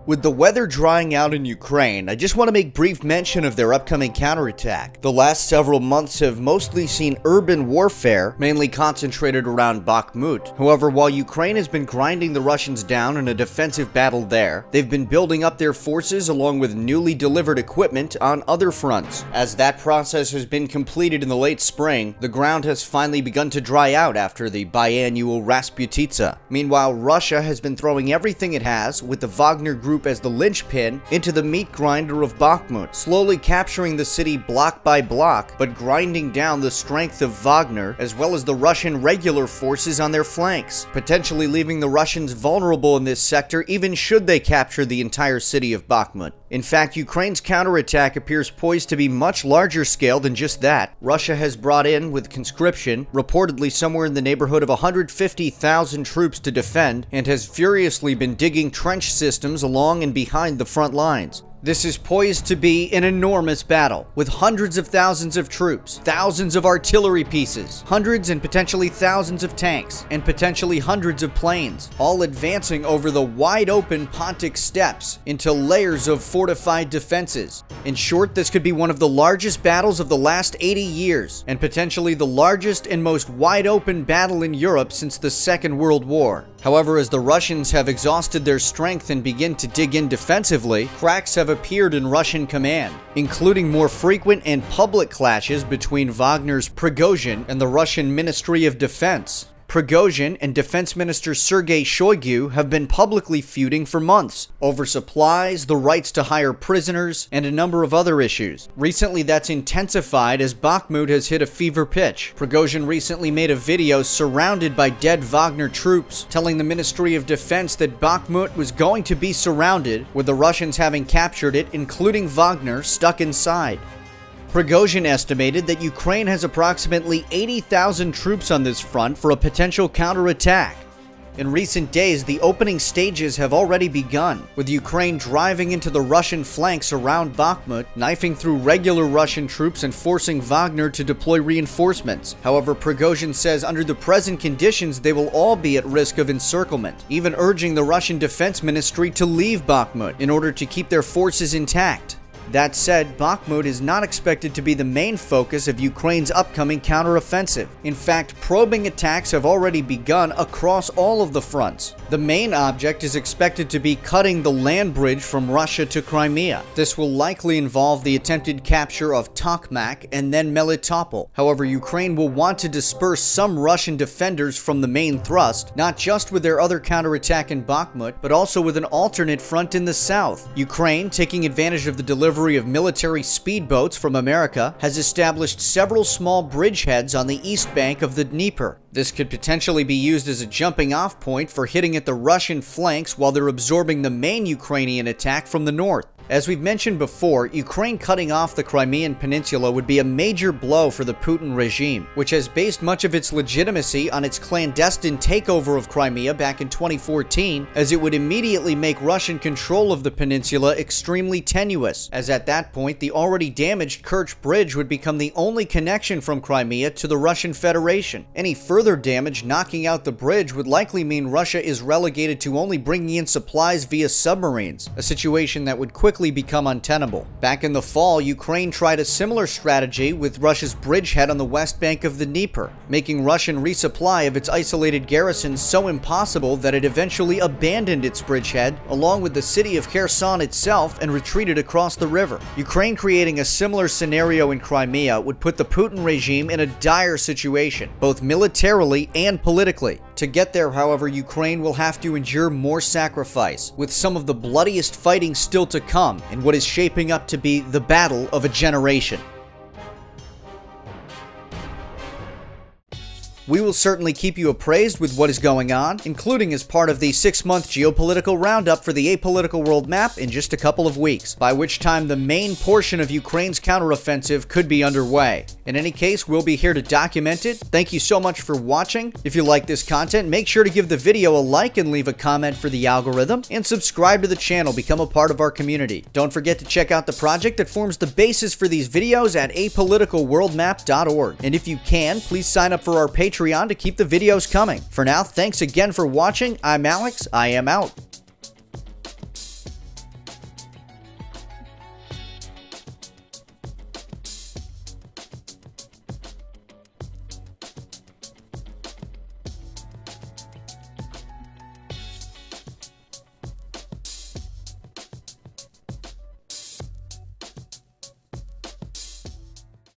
With the weather drying out in Ukraine, I just want to make brief mention of their upcoming counterattack. The last several months have mostly seen urban warfare, mainly concentrated around Bakhmut. However, while Ukraine has been grinding the Russians down in a defensive battle there, they've been building up their forces along with newly delivered equipment on other fronts. As that process has been completed in the late spring, the ground has finally begun to dry out after the biannual Rasputitsa. Meanwhile, Russia has been throwing everything it has, with the Wagner group as the linchpin, into the meat grinder of Bakhmut, slowly capturing the city block by block, but grinding down the strength of Wagner, as well as the Russian regular forces on their flanks, potentially leaving the Russians vulnerable in this sector even should they capture the entire city of Bakhmut. In fact, Ukraine's counterattack appears poised to be much larger scale than just that. Russia has brought in, with conscription, reportedly somewhere in the neighborhood of 150,000 troops to defend, and has furiously been digging trench systems along and behind the front lines. This is poised to be an enormous battle, with hundreds of thousands of troops, thousands of artillery pieces, hundreds and potentially thousands of tanks, and potentially hundreds of planes, all advancing over the wide-open Pontic steppes into layers of fortified defenses. In short, this could be one of the largest battles of the last 80 years, and potentially the largest and most wide-open battle in Europe since the Second World War. However, as the Russians have exhausted their strength and begin to dig in defensively, cracks have appeared in Russian command, including more frequent and public clashes between Wagner's Prigozhin and the Russian Ministry of Defense. Prigozhin and Defense Minister Sergei Shoigu have been publicly feuding for months over supplies, the rights to hire prisoners, and a number of other issues. Recently, that's intensified as Bakhmut has hit a fever pitch. Prigozhin recently made a video surrounded by dead Wagner troops, telling the Ministry of Defense that Bakhmut was going to be surrounded, with the Russians having captured it, including Wagner, stuck inside. Prigozhin estimated that Ukraine has approximately 80,000 troops on this front for a potential counterattack. In recent days, the opening stages have already begun, with Ukraine driving into the Russian flanks around Bakhmut, knifing through regular Russian troops and forcing Wagner to deploy reinforcements. However, Prigozhin says under the present conditions they will all be at risk of encirclement, even urging the Russian Defense Ministry to leave Bakhmut in order to keep their forces intact. That said, Bakhmut is not expected to be the main focus of Ukraine's upcoming counteroffensive. In fact, probing attacks have already begun across all of the fronts. The main object is expected to be cutting the land bridge from Russia to Crimea. This will likely involve the attempted capture of Tokmak and then Melitopol. However, Ukraine will want to disperse some Russian defenders from the main thrust, not just with their other counterattack in Bakhmut, but also with an alternate front in the south. Ukraine, taking advantage of the delivery of military speedboats from America, has established several small bridgeheads on the east bank of the Dnieper. This could potentially be used as a jumping-off point for hitting at the Russian flanks while they're absorbing the main Ukrainian attack from the north. As we've mentioned before, Ukraine cutting off the Crimean Peninsula would be a major blow for the Putin regime, which has based much of its legitimacy on its clandestine takeover of Crimea back in 2014, as it would immediately make Russian control of the peninsula extremely tenuous, as at that point the already damaged Kerch Bridge would become the only connection from Crimea to the Russian Federation. Any further damage knocking out the bridge would likely mean Russia is relegated to only bringing in supplies via submarines, a situation that would quickly become untenable. Back in the fall, Ukraine tried a similar strategy with Russia's bridgehead on the west bank of the Dnieper, making Russian resupply of its isolated garrisons so impossible that it eventually abandoned its bridgehead, along with the city of Kherson itself, and retreated across the river. Ukraine creating a similar scenario in Crimea would put the Putin regime in a dire situation, both militarily and politically. To get there, however, Ukraine will have to endure more sacrifice, with some of the bloodiest fighting still to come in what is shaping up to be the battle of a generation. We will certainly keep you appraised with what is going on, including as part of the 6-month geopolitical roundup for the Apolitical World Map in just a couple of weeks, by which time the main portion of Ukraine's counteroffensive could be underway. In any case, we'll be here to document it. Thank you so much for watching. If you like this content, make sure to give the video a like and leave a comment for the algorithm, and subscribe to the channel, become a part of our community. Don't forget to check out the project that forms the basis for these videos at apoliticalworldmap.org. And if you can, please sign up for our Patreon to keep the videos coming. For now, thanks again for watching. I'm Alex. I am out.